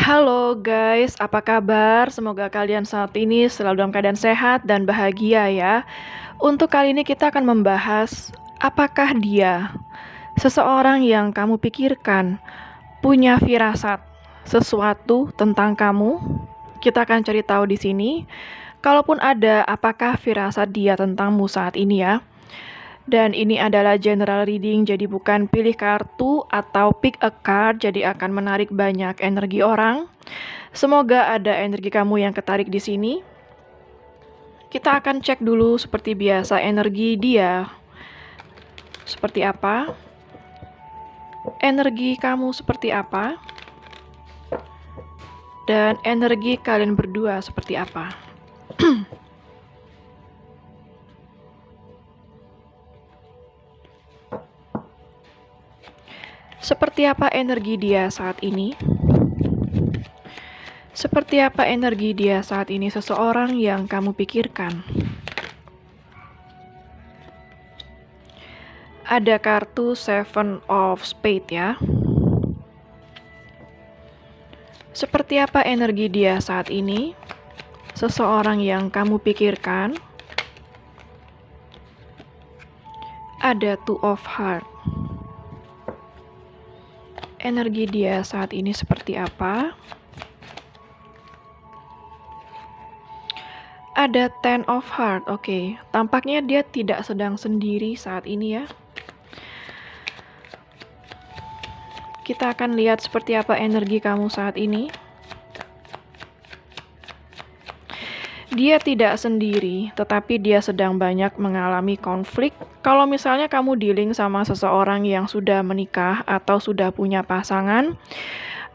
Halo guys, apa kabar? Semoga kalian saat ini selalu dalam keadaan sehat dan bahagia ya. Untuk kali ini kita akan membahas apakah dia seseorang yang kamu pikirkan punya firasat sesuatu tentang kamu? Kita akan cari tahu di sini. Kalaupun ada, apakah firasat dia tentangmu saat ini ya? Dan ini adalah general reading, jadi bukan pilih kartu atau pick a card, jadi akan menarik banyak energi orang. Semoga ada energi kamu yang ketarik di sini. Kita akan cek dulu seperti biasa energi dia seperti apa. Energi kamu seperti apa? Dan energi kalian berdua seperti apa? Seperti apa energi dia saat ini? Seperti apa energi dia saat ini seseorang yang kamu pikirkan? Ada kartu Seven of Spades ya. Seperti apa energi dia saat ini? Seseorang yang kamu pikirkan. Ada Two of Hearts. Energi dia saat ini seperti apa? Ada Ten of Hearts. Oke, tampaknya dia tidak sedang sendiri saat ini ya. Kita akan lihat seperti apa energi kamu saat ini. Dia tidak sendiri, tetapi dia sedang banyak mengalami konflik. Kalau misalnya kamu dealing sama seseorang yang sudah menikah atau sudah punya pasangan,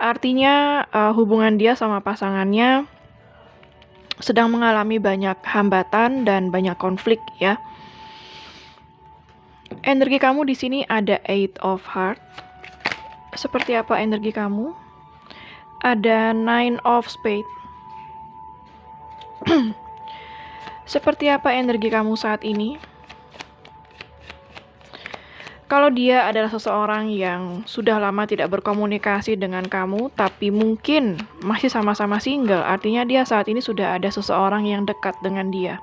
artinya hubungan dia sama pasangannya sedang mengalami banyak hambatan dan banyak konflik ya. Energi kamu di sini ada Eight of Hearts. Seperti apa energi kamu? Ada Nine of Spades. Seperti apa energi kamu saat ini? Kalau dia adalah seseorang yang sudah lama tidak berkomunikasi dengan kamu, tapi mungkin masih sama-sama single, artinya dia saat ini sudah ada seseorang yang dekat dengan dia.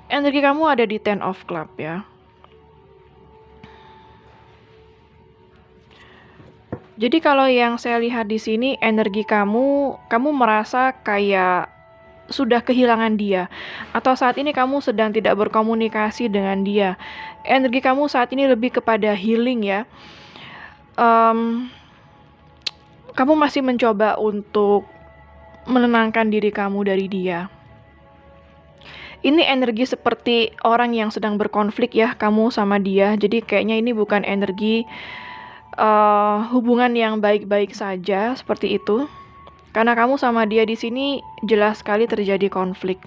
Energi kamu ada di Ten of Clubs ya. Jadi kalau yang saya lihat di sini energi kamu merasa kayak sudah kehilangan dia, atau saat ini kamu sedang tidak berkomunikasi dengan dia. Energi kamu saat ini lebih kepada healing ya. Kamu masih mencoba untuk menenangkan diri kamu dari dia. Ini energi seperti orang yang sedang berkonflik ya, kamu sama dia. Jadi kayaknya ini bukan energi hubungan yang baik-baik saja seperti itu. Karena kamu sama dia di sini jelas sekali terjadi konflik.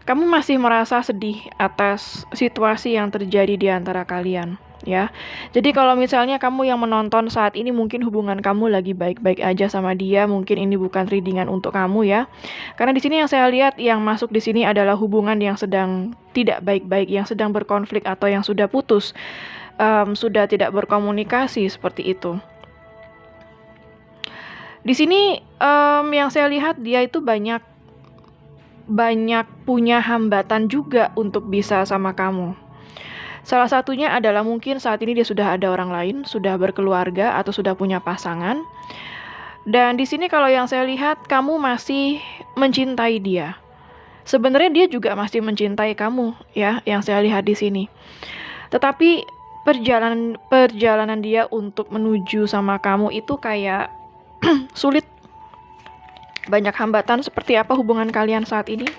Kamu masih merasa sedih atas situasi yang terjadi di antara kalian, ya. Jadi kalau misalnya kamu yang menonton saat ini mungkin hubungan kamu lagi baik-baik aja sama dia, mungkin ini bukan readingan untuk kamu ya. Karena di sini yang saya lihat yang masuk di sini adalah hubungan yang sedang tidak baik-baik, yang sedang berkonflik atau yang sudah putus, sudah tidak berkomunikasi seperti itu. Di sini yang saya lihat dia itu banyak punya hambatan juga untuk bisa sama kamu. Salah satunya adalah mungkin saat ini dia sudah ada orang lain, sudah berkeluarga atau sudah punya pasangan. Dan di sini kalau yang saya lihat kamu masih mencintai dia. Sebenarnya dia juga masih mencintai kamu ya, yang saya lihat di sini. Tetapi perjalanan dia untuk menuju sama kamu itu kayak sulit, banyak hambatan. Seperti apa hubungan kalian saat ini?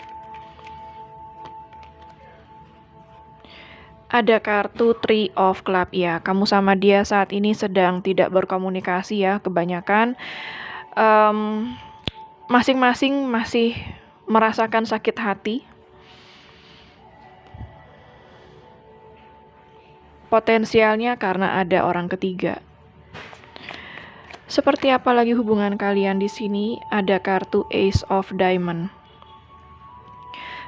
Ada kartu Three of Clubs ya, kamu sama dia saat ini sedang tidak berkomunikasi ya, kebanyakan masing-masing masih merasakan sakit hati. Potensialnya karena ada orang ketiga. Seperti apa lagi hubungan kalian di sini? Ada kartu Ace of Diamond.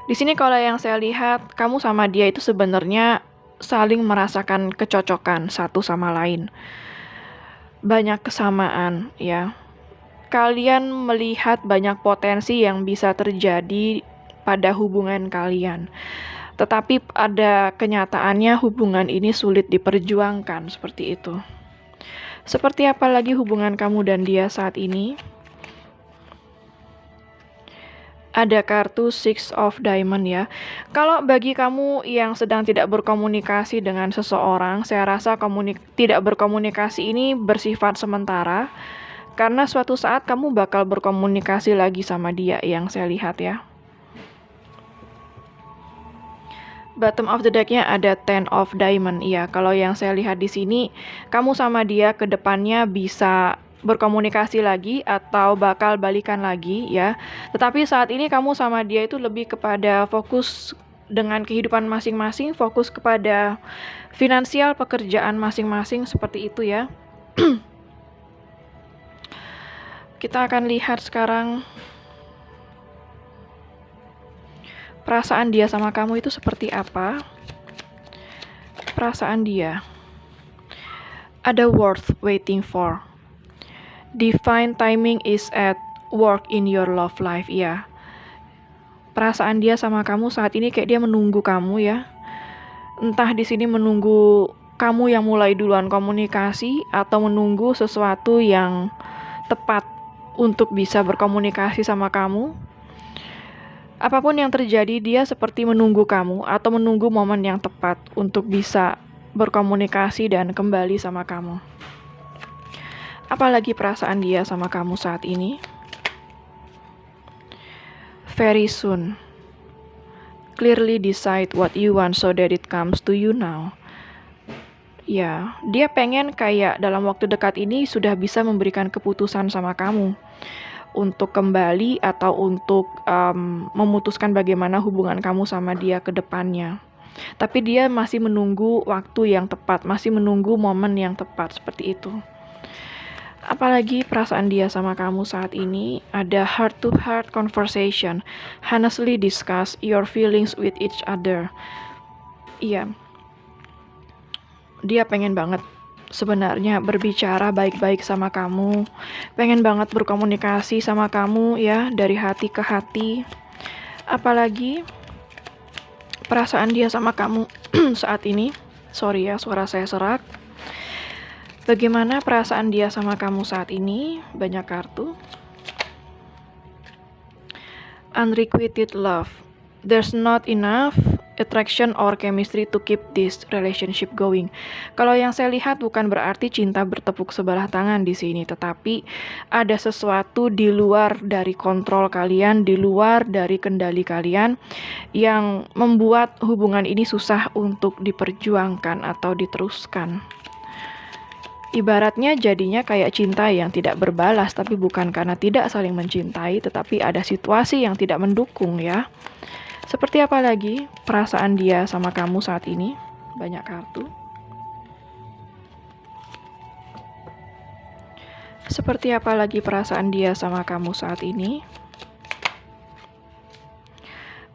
Di sini kalau yang saya lihat, kamu sama dia itu sebenarnya saling merasakan kecocokan satu sama lain. Banyak kesamaan ya. kalian melihat banyak potensi yang bisa terjadi pada hubungan kalian. Tetapi pada kenyataannya hubungan ini sulit diperjuangkan seperti itu. Seperti apa lagi hubungan kamu dan dia saat ini? Ada kartu Six of Diamond ya. Kalau bagi kamu yang sedang tidak berkomunikasi dengan seseorang, saya rasa tidak berkomunikasi ini bersifat sementara. Karena suatu saat kamu bakal berkomunikasi lagi sama dia yang saya lihat ya. Bottom of the deck-nya ada Ten of Diamond. Iya, kalau yang saya lihat di sini, kamu sama dia ke depannya bisa berkomunikasi lagi atau bakal balikan lagi ya. Tetapi saat ini kamu sama dia itu lebih kepada fokus dengan kehidupan masing-masing, fokus kepada finansial pekerjaan masing-masing seperti itu ya. Kita akan lihat sekarang perasaan dia sama kamu itu seperti apa. Perasaan dia. Ada worth waiting for. Divine timing is at work in your love life. Ya. Perasaan dia sama kamu saat ini kayak dia menunggu kamu ya. Entah di sini menunggu kamu yang mulai duluan komunikasi atau menunggu sesuatu yang tepat untuk bisa berkomunikasi sama kamu. Apapun yang terjadi, dia seperti menunggu kamu atau menunggu momen yang tepat untuk bisa berkomunikasi dan kembali sama kamu. Apalagi perasaan dia sama kamu saat ini? Very soon. Clearly decide what you want so that it comes to you now. Ya, dia pengen kayak dalam waktu dekat ini sudah bisa memberikan keputusan sama kamu untuk kembali atau untuk memutuskan bagaimana hubungan kamu sama dia ke depannya. Tapi dia masih menunggu waktu yang tepat, masih menunggu momen yang tepat seperti itu. Apalagi perasaan dia sama kamu saat ini, ada heart-to-heart conversation, honestly discuss your feelings with each other. Iya, dia pengen banget sebenarnya berbicara baik-baik sama kamu, pengen banget berkomunikasi sama kamu ya, dari hati ke hati. Apalagi perasaan dia sama kamu saat ini. Sorry ya, suara saya serak. Bagaimana perasaan dia sama kamu saat ini? Banyak kartu. Unrequited love. There's not enough attraction or chemistry to keep this relationship going. Kalau yang saya lihat bukan berarti cinta bertepuk sebelah tangan di sini, tetapi ada sesuatu di luar dari kontrol kalian, di luar dari kendali kalian yang membuat hubungan ini susah untuk diperjuangkan atau diteruskan. Ibaratnya jadinya kayak cinta yang tidak berbalas, tapi bukan karena tidak saling mencintai, tetapi ada situasi yang tidak mendukung ya. Seperti apa lagi perasaan dia sama kamu saat ini? Banyak kartu. Seperti apa lagi perasaan dia sama kamu saat ini?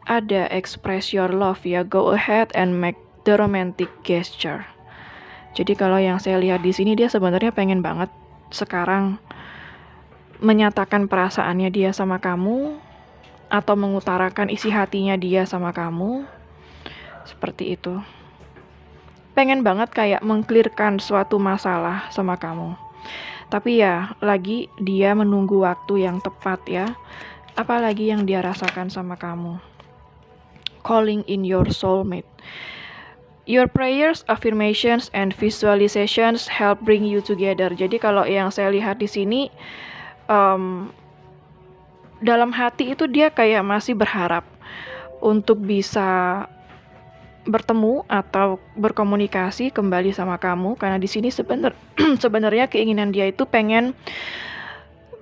Ada express your love ya, go ahead and make the romantic gesture. Jadi kalau yang saya lihat di sini dia sebenarnya pengen banget sekarang menyatakan perasaannya dia sama kamu atau mengutarakan isi hatinya dia sama kamu. Seperti itu. Pengen banget kayak mengclearkan suatu masalah sama kamu. Tapi ya, lagi dia menunggu waktu yang tepat ya. Apalagi yang dia rasakan sama kamu. Calling in your soulmate. Your prayers, affirmations, and visualizations help bring you together. Jadi kalau yang saya lihat di sini, dalam hati itu dia kayak masih berharap untuk bisa bertemu atau berkomunikasi kembali sama kamu. Karena di sini sebenarnya keinginan dia itu pengen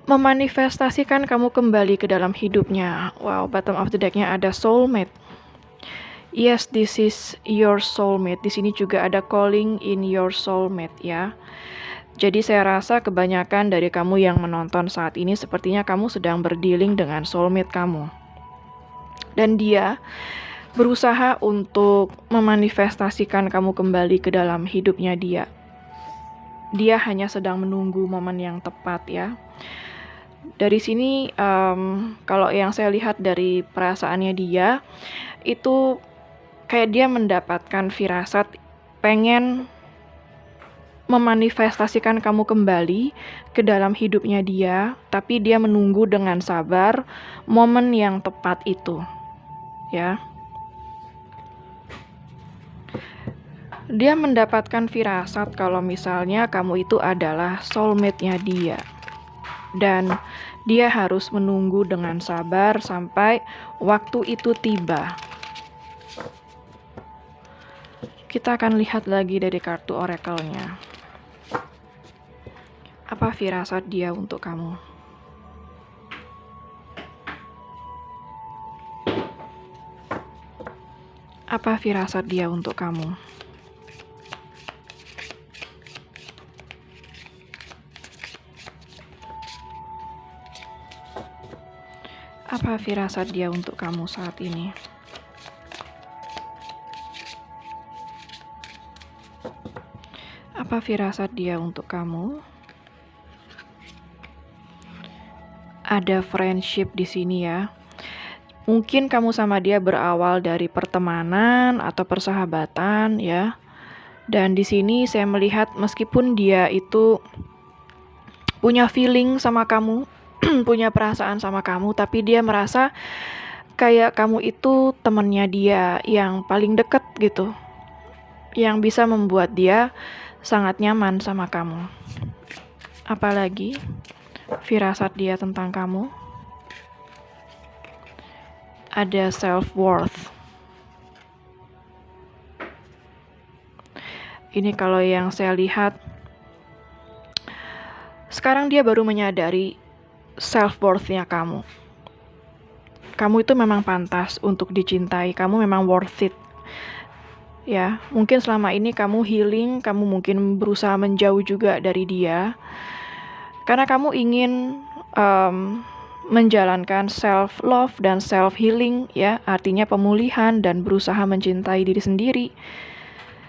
memanifestasikan kamu kembali ke dalam hidupnya. Wow, bottom of the deck-nya ada soulmate. Yes, this is your soulmate. Di sini juga ada calling in your soulmate ya. Jadi saya rasa kebanyakan dari kamu yang menonton saat ini sepertinya kamu sedang berdealing dengan soulmate kamu. Dan dia berusaha untuk memanifestasikan kamu kembali ke dalam hidupnya dia. Dia hanya sedang menunggu momen yang tepat ya. Dari sini kalau yang saya lihat dari perasaannya dia, itu kayak dia mendapatkan firasat pengen memanifestasikan kamu kembali ke dalam hidupnya dia, tapi dia menunggu dengan sabar momen yang tepat itu, ya. Dia mendapatkan firasat kalau misalnya kamu itu adalah soulmate-nya dia. Dan dia harus menunggu dengan sabar sampai waktu itu tiba. Kita akan lihat lagi dari kartu oracle-nya. Apa firasat dia untuk kamu? Apa firasat dia untuk kamu? Apa firasat dia untuk kamu saat ini? Apa firasat dia untuk kamu? Ada friendship di sini ya. Mungkin kamu sama dia berawal dari pertemanan atau persahabatan ya. Dan di sini saya melihat meskipun dia itu punya feeling sama kamu, punya perasaan sama kamu, tapi dia merasa kayak kamu itu temannya dia yang paling dekat gitu. Yang bisa membuat dia sangat nyaman sama kamu. Apalagi firasat dia tentang kamu. Ada self-worth. Ini kalau yang saya lihat, sekarang dia baru menyadari self-worth-nya kamu. Kamu itu memang pantas untuk dicintai, kamu memang worth it. Ya, mungkin selama ini kamu healing, kamu mungkin berusaha menjauh juga dari dia. Karena kamu ingin menjalankan self-love dan self-healing ya, artinya pemulihan dan berusaha mencintai diri sendiri.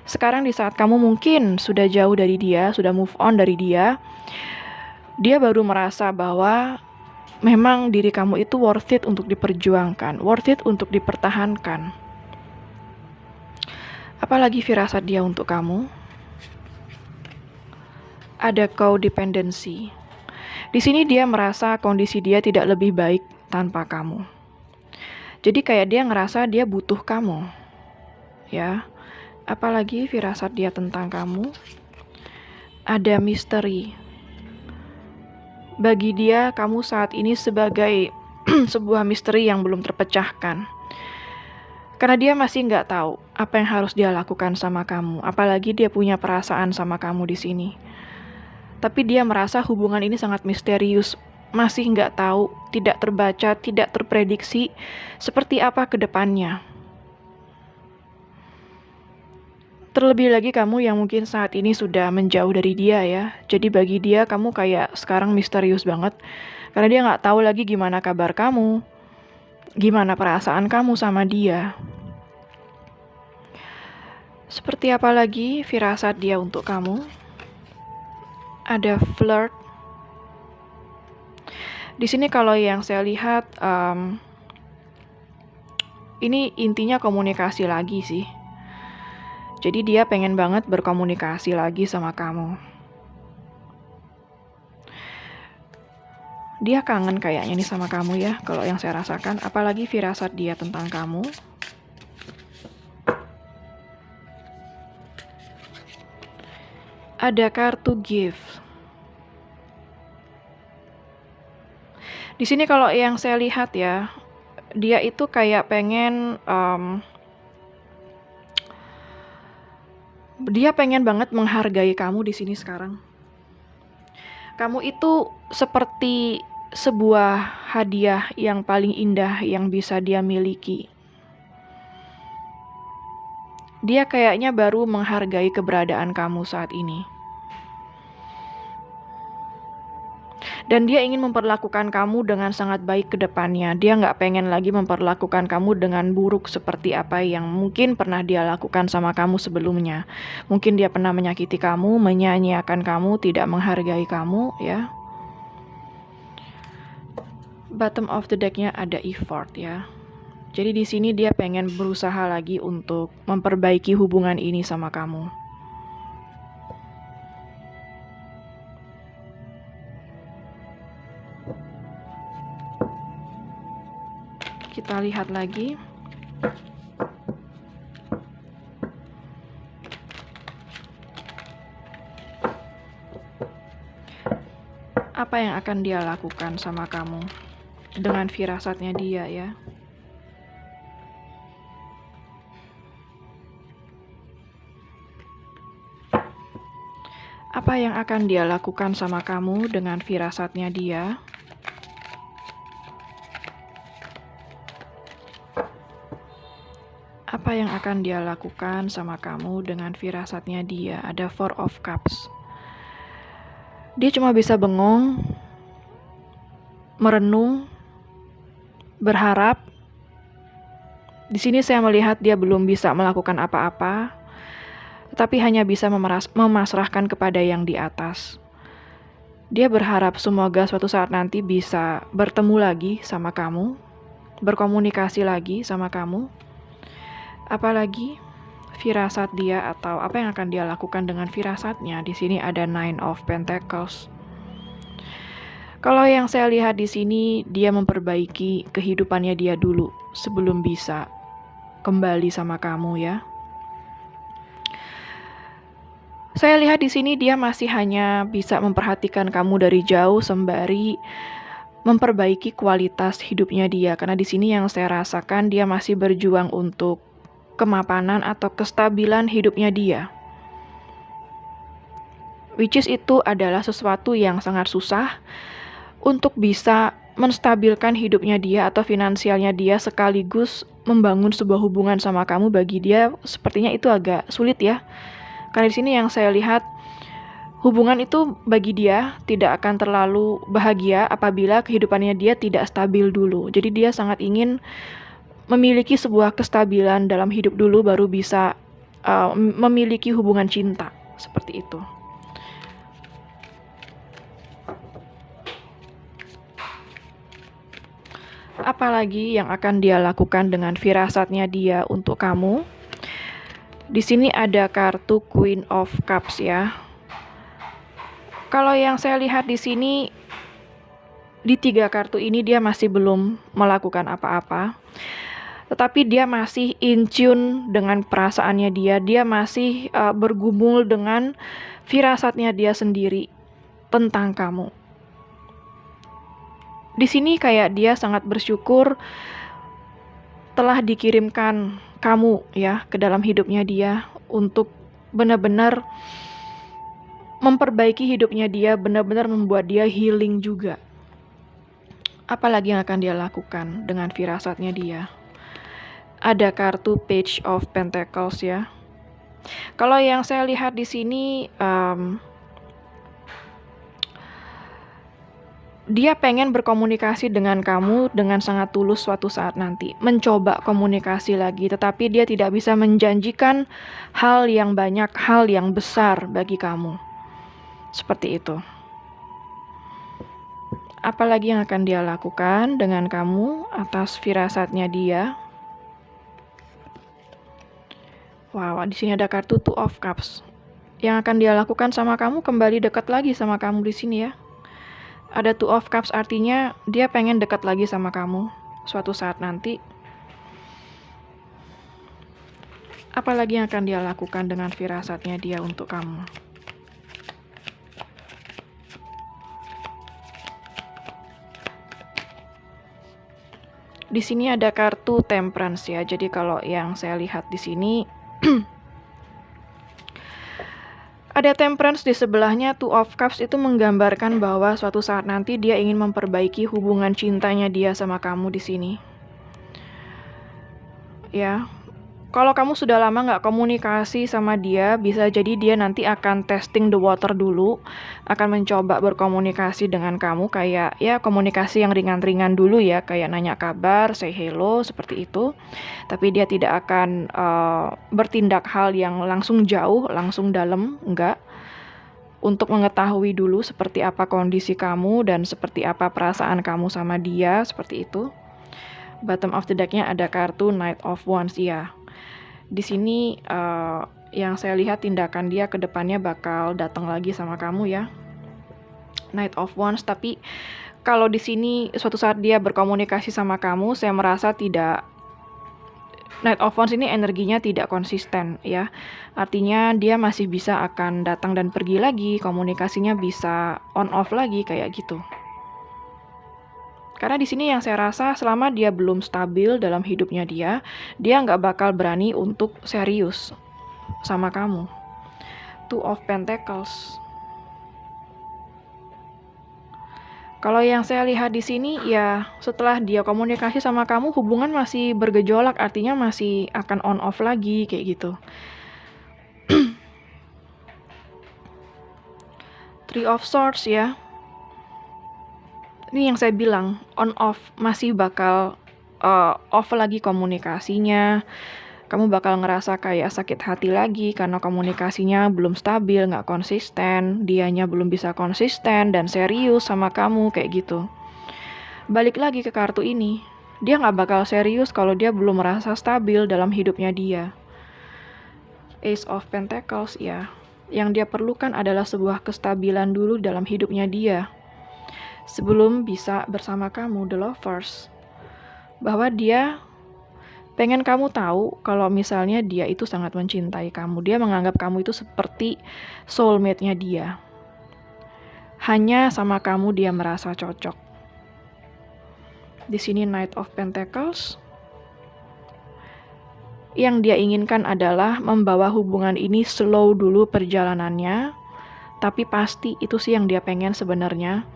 Sekarang di saat kamu mungkin sudah jauh dari dia, sudah move on dari dia, dia baru merasa bahwa memang diri kamu itu worth it untuk diperjuangkan, worth it untuk dipertahankan. Apalagi firasat dia untuk kamu? Ada codependency. Di sini dia merasa kondisi dia tidak lebih baik tanpa kamu. Jadi kayak dia ngerasa dia butuh kamu. Ya. Apalagi firasat dia tentang kamu? Ada misteri. Bagi dia, kamu saat ini sebagai sebuah misteri yang belum terpecahkan. Karena dia masih nggak tahu apa yang harus dia lakukan sama kamu. Apalagi dia punya perasaan sama kamu di sini. Tapi dia merasa hubungan ini sangat misterius, masih nggak tahu, tidak terbaca, tidak terprediksi seperti apa ke depannya. Terlebih lagi kamu yang mungkin saat ini sudah menjauh dari dia ya. Jadi bagi dia kamu kayak sekarang misterius banget. Karena dia nggak tahu lagi gimana kabar kamu, gimana perasaan kamu sama dia. Seperti apa lagi firasat dia untuk kamu? Ada flirt. Di sini kalau yang saya lihat, ini intinya komunikasi lagi sih. Jadi dia pengen banget berkomunikasi lagi sama kamu. Dia kangen kayaknya nih sama kamu ya, kalau yang saya rasakan. Apalagi firasat dia tentang kamu. Ada kartu gift. Di sini kalau yang saya lihat ya, dia itu kayak pengen dia pengen banget menghargai kamu di sini sekarang. Kamu itu seperti sebuah hadiah yang paling indah yang bisa dia miliki. Dia kayaknya baru menghargai keberadaan kamu saat ini. Dan dia ingin memperlakukan kamu dengan sangat baik ke depannya. Dia nggak pengen lagi memperlakukan kamu dengan buruk seperti apa yang mungkin pernah dia lakukan sama kamu sebelumnya. Mungkin dia pernah menyakiti kamu, menyanyiakan kamu, tidak menghargai kamu, ya. Bottom of the deck-nya ada effort ya. Jadi di sini dia pengen berusaha lagi untuk memperbaiki hubungan ini sama kamu. Kita lihat lagi. Apa yang akan dia lakukan sama kamu dengan firasatnya dia ya. Apa yang akan dia lakukan sama kamu dengan firasatnya dia? Apa yang akan dia lakukan sama kamu dengan firasatnya dia? Ada Four of Cups. Dia cuma bisa bengong, merenung, berharap. Di sini saya melihat dia belum bisa melakukan apa-apa, tetapi hanya bisa memasrahkan kepada yang di atas. Dia berharap semoga suatu saat nanti bisa bertemu lagi sama kamu, berkomunikasi lagi sama kamu. Apalagi firasat dia atau apa yang akan dia lakukan dengan firasatnya. Di sini ada Nine of Pentacles. Kalau yang saya lihat di sini, dia memperbaiki kehidupannya dia dulu sebelum bisa kembali sama kamu ya. Saya lihat di sini dia masih hanya bisa memperhatikan kamu dari jauh sembari memperbaiki kualitas hidupnya dia, karena di sini yang saya rasakan dia masih berjuang untuk kemapanan atau kestabilan hidupnya dia. Which is itu adalah sesuatu yang sangat susah untuk bisa menstabilkan hidupnya dia atau finansialnya dia sekaligus membangun sebuah hubungan sama kamu. Bagi dia sepertinya itu agak sulit ya. Karena di sini yang saya lihat hubungan itu bagi dia tidak akan terlalu bahagia apabila kehidupannya dia tidak stabil dulu. Jadi dia sangat ingin memiliki sebuah kestabilan dalam hidup dulu baru bisa memiliki hubungan cinta seperti itu. Apalagi yang akan dia lakukan dengan firasatnya dia untuk kamu? Di sini ada kartu Queen of Cups ya. Kalau yang saya lihat di sini, di 3 kartu ini dia masih belum melakukan apa-apa. Tetapi dia masih in tune dengan perasaannya dia. Dia masih bergumul dengan firasatnya dia sendiri tentang kamu. Di sini kayak dia sangat bersyukur telah dikirimkan kamu ya ke dalam hidupnya dia untuk benar-benar memperbaiki hidupnya dia, benar-benar membuat dia healing juga. Apalagi yang akan dia lakukan dengan firasatnya dia? Ada kartu Page of Pentacles ya. Kalau yang saya lihat di sini, dia pengen berkomunikasi dengan kamu dengan sangat tulus suatu saat nanti. Mencoba komunikasi lagi, tetapi dia tidak bisa menjanjikan hal yang banyak, hal yang besar bagi kamu. Seperti itu. Apalagi yang akan dia lakukan dengan kamu atas firasatnya dia? Wow, di sini ada kartu Two of Cups. Yang akan dia lakukan sama kamu kembali dekat lagi sama kamu di sini ya. Ada Two of Cups artinya dia pengen dekat lagi sama kamu suatu saat nanti. Apalagi yang akan dia lakukan dengan firasatnya dia untuk kamu? Di sini ada kartu Temperance ya. Jadi kalau yang saya lihat di sini ada Temperance di sebelahnya Two of Cups, itu menggambarkan bahwa suatu saat nanti dia ingin memperbaiki hubungan cintanya dia sama kamu di sini. Ya. Kalau kamu sudah lama nggak komunikasi sama dia, bisa jadi dia nanti akan testing the water dulu, akan mencoba berkomunikasi dengan kamu kayak ya komunikasi yang ringan-ringan dulu ya, kayak nanya kabar, say hello, seperti itu. Tapi dia tidak akan bertindak hal yang langsung jauh, langsung dalam, enggak. untuk mengetahui dulu seperti apa kondisi kamu dan seperti apa perasaan kamu sama dia, seperti itu. Bottom of the deck-nya ada kartu Knight of Wands ya. Di sini yang saya lihat tindakan dia ke depannya bakal datang lagi sama kamu ya. Knight of Wands, tapi kalau di sini suatu saat dia berkomunikasi sama kamu, saya merasa tidak. Knight of Wands ini energinya tidak konsisten ya. Artinya dia masih bisa akan datang dan pergi lagi, komunikasinya bisa on off lagi kayak gitu. Karena di sini yang saya rasa selama dia belum stabil dalam hidupnya dia nggak bakal berani untuk serius sama kamu. Two of Pentacles. Kalau yang saya lihat di sini ya setelah dia komunikasi sama kamu hubungan masih bergejolak, artinya masih akan on off lagi kayak gitu. Three of Swords ya. Ini yang saya bilang on off, masih bakal off lagi komunikasinya. Kamu bakal ngerasa kayak sakit hati lagi karena komunikasinya belum stabil, nggak konsisten, dianya belum bisa konsisten dan serius sama kamu kayak gitu. Balik lagi ke kartu ini, dia nggak bakal serius kalau dia belum merasa stabil dalam hidupnya dia. Ace of Pentacles ya, yang dia perlukan adalah sebuah kestabilan dulu dalam hidupnya dia sebelum bisa bersama kamu, The Lovers. Bahwa dia pengen kamu tahu kalau misalnya dia itu sangat mencintai kamu. Dia menganggap kamu itu seperti soulmate-nya dia. Hanya sama kamu dia merasa cocok. Di sini Knight of Pentacles. Yang dia inginkan adalah membawa hubungan ini slow dulu perjalanannya. Tapi pasti itu sih yang dia pengen sebenarnya.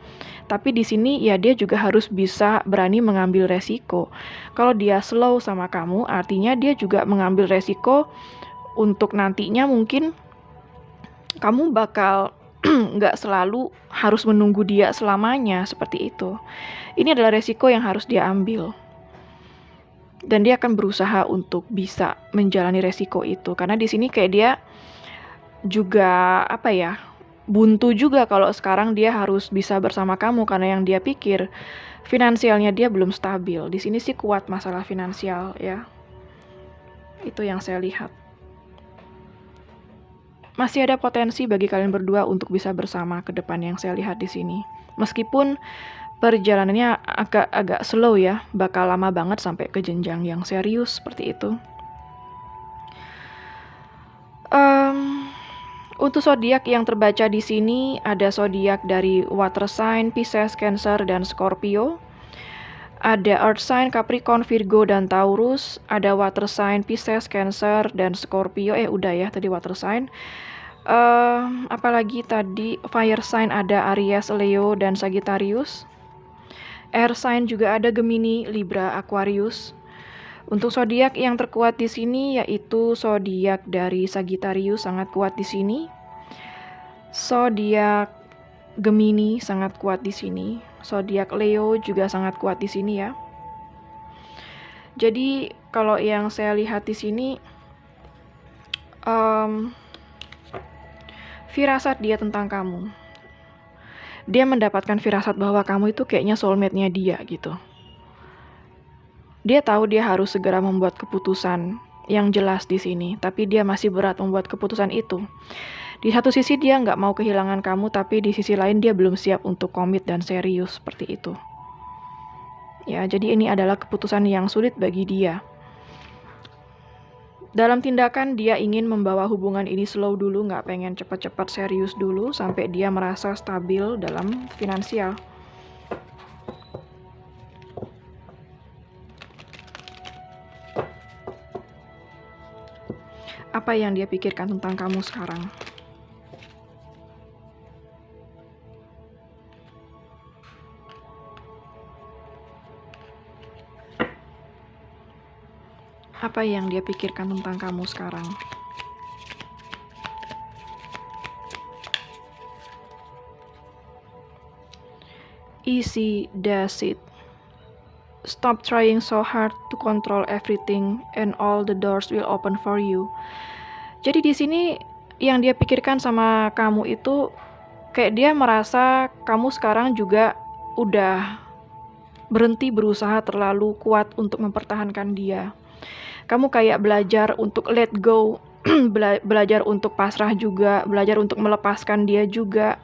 Tapi di sini ya dia juga harus bisa berani mengambil resiko. Kalau dia slow sama kamu, artinya dia juga mengambil resiko untuk nantinya mungkin kamu bakal nggak selalu harus menunggu dia selamanya seperti itu. Ini adalah resiko yang harus dia ambil. Dan dia akan berusaha untuk bisa menjalani resiko itu. Karena di sini kayak dia juga buntu juga kalau sekarang dia harus bisa bersama kamu karena yang dia pikir finansialnya dia belum stabil. Di sini sih kuat masalah finansial ya. Itu yang saya lihat. Masih ada potensi bagi kalian berdua untuk bisa bersama ke depan yang saya lihat di sini. Meskipun perjalanannya agak slow ya, bakal lama banget sampai ke jenjang yang serius seperti itu. Untuk zodiak yang terbaca di sini ada zodiak dari water sign, Pisces, Cancer, dan Scorpio. Ada earth sign, Capricorn, Virgo, dan Taurus. Ada water sign, Pisces, Cancer, dan Scorpio. Udah ya tadi water sign. Apalagi tadi fire sign ada Aries, Leo, dan Sagittarius. Air sign juga ada Gemini, Libra, Aquarius. Untuk zodiak yang terkuat di sini yaitu zodiak dari Sagittarius sangat kuat di sini. Zodiak Gemini sangat kuat di sini. Zodiak Leo juga sangat kuat di sini ya. Jadi kalau yang saya lihat di sini firasat dia tentang kamu. Dia mendapatkan firasat bahwa kamu itu kayaknya soulmate-nya dia gitu. Dia tahu dia harus segera membuat keputusan yang jelas di sini, tapi dia masih berat membuat keputusan itu. Di satu sisi dia nggak mau kehilangan kamu, tapi di sisi lain dia belum siap untuk komit dan serius seperti itu. Ya, jadi ini adalah keputusan yang sulit bagi dia. Dalam tindakan dia ingin membawa hubungan ini slow dulu, nggak pengen cepat-cepat serius dulu sampai dia merasa stabil dalam finansial. Apa yang dia pikirkan tentang kamu sekarang? Apa yang dia pikirkan tentang kamu sekarang? Easy does it. Stop trying so hard to control everything and all the doors will open for you. Jadi di sini yang dia pikirkan sama kamu itu Kayak dia merasa kamu sekarang juga udah berhenti berusaha terlalu kuat untuk mempertahankan dia. Kamu kayak belajar untuk let go, belajar untuk pasrah juga, belajar untuk melepaskan dia juga,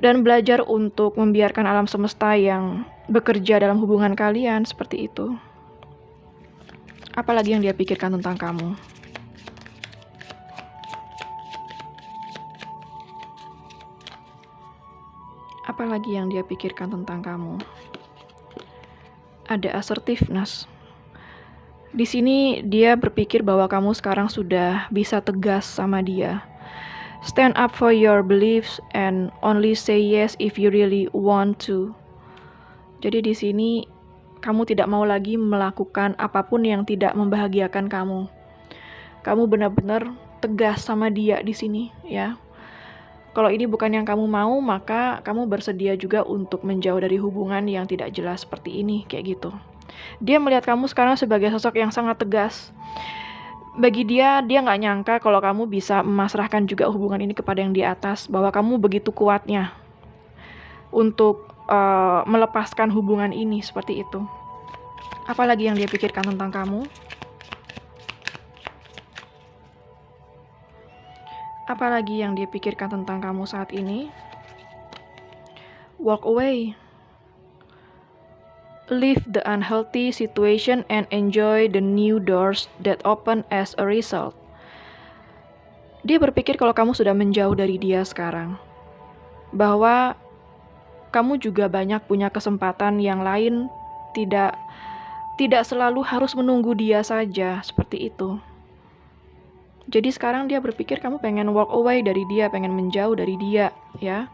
dan belajar untuk membiarkan alam semesta yang bekerja dalam hubungan kalian seperti itu. Apalagi yang dia pikirkan tentang kamu? Apalagi yang dia pikirkan tentang kamu? Ada assertiveness. Di sini dia berpikir bahwa kamu sekarang sudah bisa tegas sama dia. Stand up for your beliefs and only say yes if you really want to. Jadi di sini kamu tidak mau lagi melakukan apapun yang tidak membahagiakan kamu. Kamu benar-benar tegas sama dia di sini, ya. Kalau ini bukan yang kamu mau, maka kamu bersedia juga untuk menjauh dari hubungan yang tidak jelas seperti ini, kayak gitu. Dia melihat kamu sekarang sebagai sosok yang sangat tegas. Bagi dia nggak nyangka kalau kamu bisa memasrahkan juga hubungan ini kepada yang di atas, bahwa kamu begitu kuatnya untuk melepaskan hubungan ini seperti itu. Apalagi yang dia pikirkan tentang kamu? Apalagi yang dia pikirkan tentang kamu saat ini? Walk away. Leave the unhealthy situation and enjoy the new doors that open as a result. Dia berpikir kalau kamu sudah menjauh dari dia sekarang, bahwa kamu juga banyak punya kesempatan yang lain, tidak selalu harus menunggu dia saja, seperti itu. Jadi sekarang dia berpikir kamu pengen walk away dari dia, pengen menjauh dari dia, ya.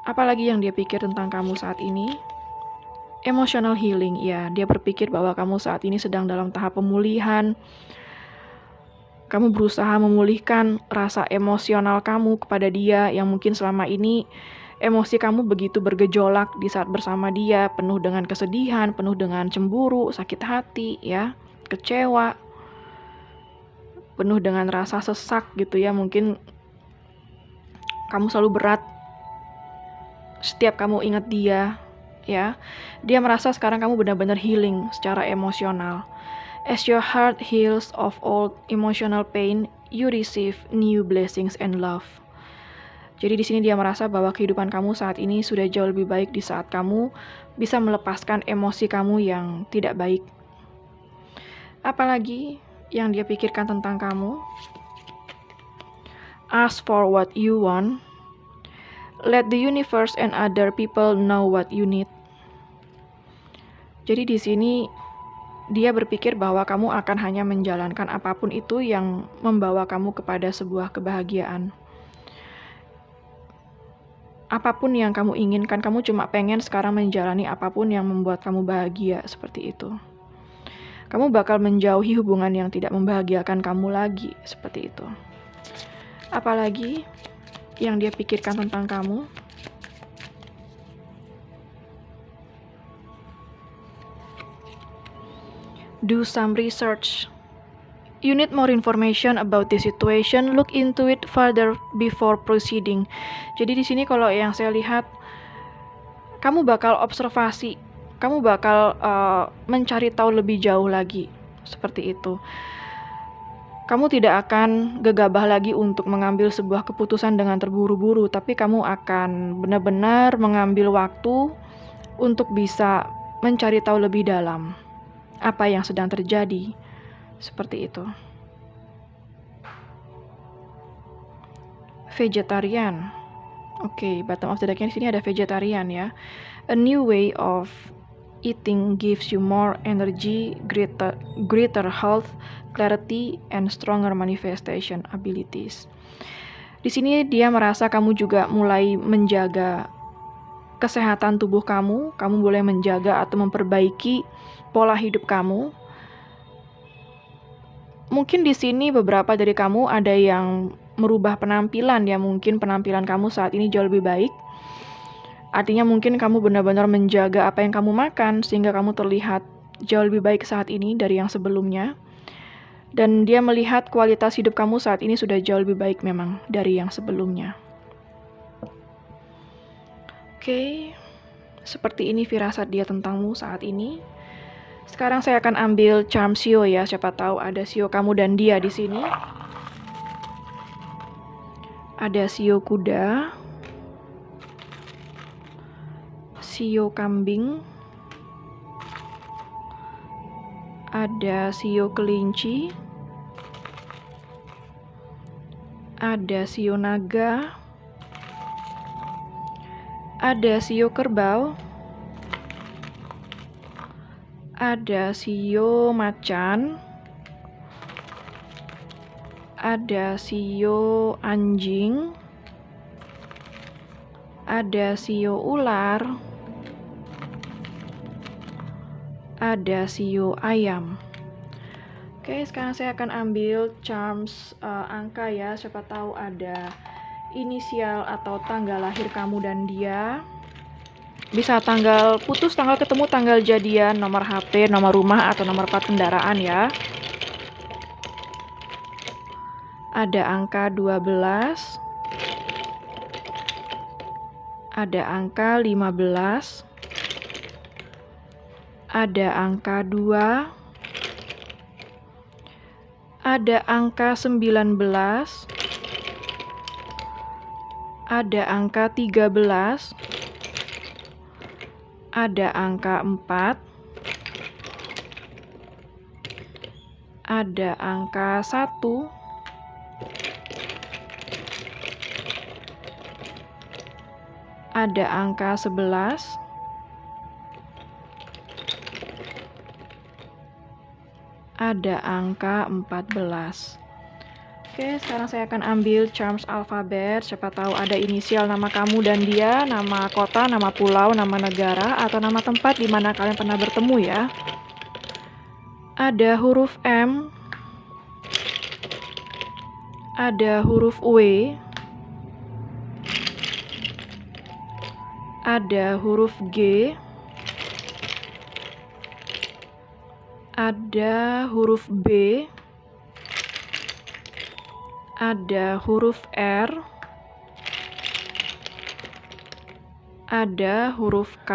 Apalagi yang dia pikir tentang kamu saat ini? Emotional healing, ya. Dia berpikir bahwa kamu saat ini sedang dalam tahap pemulihan. Kamu berusaha memulihkan rasa emosional kamu kepada dia yang mungkin selama ini emosi kamu begitu bergejolak di saat bersama dia, penuh dengan kesedihan, penuh dengan cemburu, sakit hati, ya, kecewa, penuh dengan rasa sesak gitu ya. Mungkin kamu selalu berat setiap kamu ingat dia, ya. Dia merasa sekarang kamu benar-benar healing secara emosional. As your heart heals of old emotional pain, you receive new blessings and love. Jadi di sini dia merasa bahwa kehidupan kamu saat ini sudah jauh lebih baik di saat kamu bisa melepaskan emosi kamu yang tidak baik. Apalagi yang dia pikirkan tentang kamu? Ask for what you want. Let the universe and other people know what you need. Jadi di sini dia berpikir bahwa kamu akan hanya menjalankan apapun itu yang membawa kamu kepada sebuah kebahagiaan. Apapun yang kamu inginkan, kamu cuma pengen sekarang menjalani apapun yang membuat kamu bahagia, seperti itu. Kamu bakal menjauhi hubungan yang tidak membahagiakan kamu lagi, seperti itu. Apalagi yang dia pikirkan tentang kamu? Do some research. You need more information about the situation. Look into it further before proceeding. Jadi di sini kalau yang saya lihat, kamu bakal observasi, kamu bakal mencari tahu lebih jauh lagi, seperti itu. Kamu tidak akan gegabah lagi untuk mengambil sebuah keputusan dengan terburu-buru, tapi kamu akan benar-benar mengambil waktu untuk bisa mencari tahu lebih dalam apa yang sedang terjadi. Seperti itu. Vegetarian. Oke, bottom of the deck-nya di sini ada vegetarian, ya. A new way of eating gives you more energy, greater health, clarity, and stronger manifestation abilities. Di sini dia merasa kamu juga mulai menjaga kesehatan tubuh kamu boleh menjaga atau memperbaiki pola hidup kamu. Mungkin di sini beberapa dari kamu ada yang merubah penampilan, ya. Mungkin penampilan kamu saat ini jauh lebih baik. Artinya mungkin kamu benar-benar menjaga apa yang kamu makan sehingga kamu terlihat jauh lebih baik saat ini dari yang sebelumnya. Dan dia melihat kualitas hidup kamu saat ini sudah jauh lebih baik memang dari yang sebelumnya. Oke, seperti ini firasat dia tentangmu saat ini. Sekarang saya akan ambil charm Shio ya, siapa tahu ada Shio kamu dan dia di sini. Ada Shio kuda, Shio kambing, ada Shio kelinci, ada Shio naga, ada Shio kerbau, ada Shio macan, ada Shio anjing, ada Shio ular, ada Shio ayam. Oke, sekarang saya akan ambil charms angka ya, siapa tahu ada inisial atau tanggal lahir kamu dan dia. Bisa tanggal putus, tanggal ketemu, tanggal jadian, nomor HP, nomor rumah, atau nomor plat kendaraan ya. Ada angka 12, ada angka 15, ada angka 2, ada angka 19, ada angka 13, ada angka 4, ada angka 1, ada angka 11, ada angka 14. Oke, sekarang saya akan ambil charms alfabet. Siapa tahu ada inisial nama kamu dan dia, nama kota, nama pulau, nama negara, atau nama tempat di mana kalian pernah bertemu ya. Ada huruf M, ada huruf W, ada huruf G, ada huruf B, ada huruf R, ada huruf K,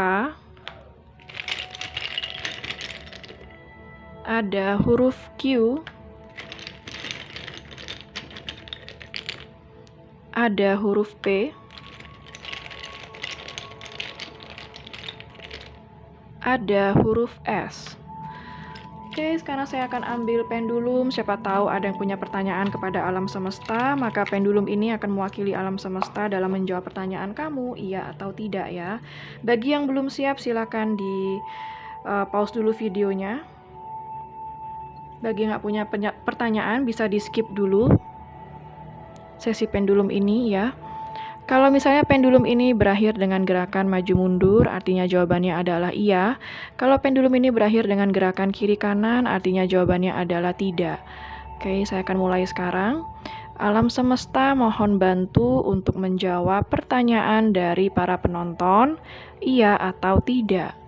ada huruf Q, ada huruf P, ada huruf S. Oke, sekarang saya akan ambil pendulum. Siapa tahu ada yang punya pertanyaan kepada alam semesta, maka pendulum ini akan mewakili alam semesta dalam menjawab pertanyaan kamu, iya atau tidak ya. Bagi yang belum siap, silakan di pause dulu videonya. Bagi yang nggak punya pertanyaan, bisa di skip dulu sesi pendulum ini ya. Kalau misalnya pendulum ini berakhir dengan gerakan maju mundur, artinya jawabannya adalah iya. Kalau pendulum ini berakhir dengan gerakan kiri kanan, artinya jawabannya adalah tidak. Oke, saya akan mulai sekarang. Alam semesta mohon bantu untuk menjawab pertanyaan dari para penonton, iya atau tidak.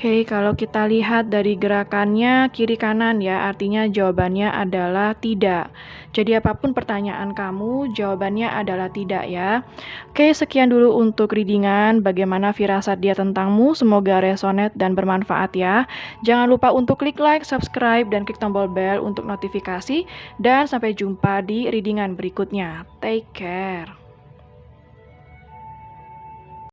Oke, kalau kita lihat dari gerakannya kiri kanan ya, artinya jawabannya adalah tidak. Jadi apapun pertanyaan kamu, jawabannya adalah tidak ya. Oke, sekian dulu untuk readingan bagaimana firasat dia tentangmu. Semoga resonate dan bermanfaat ya. Jangan lupa untuk klik like, subscribe, dan klik tombol bell untuk notifikasi. Dan sampai jumpa di readingan berikutnya. Take care.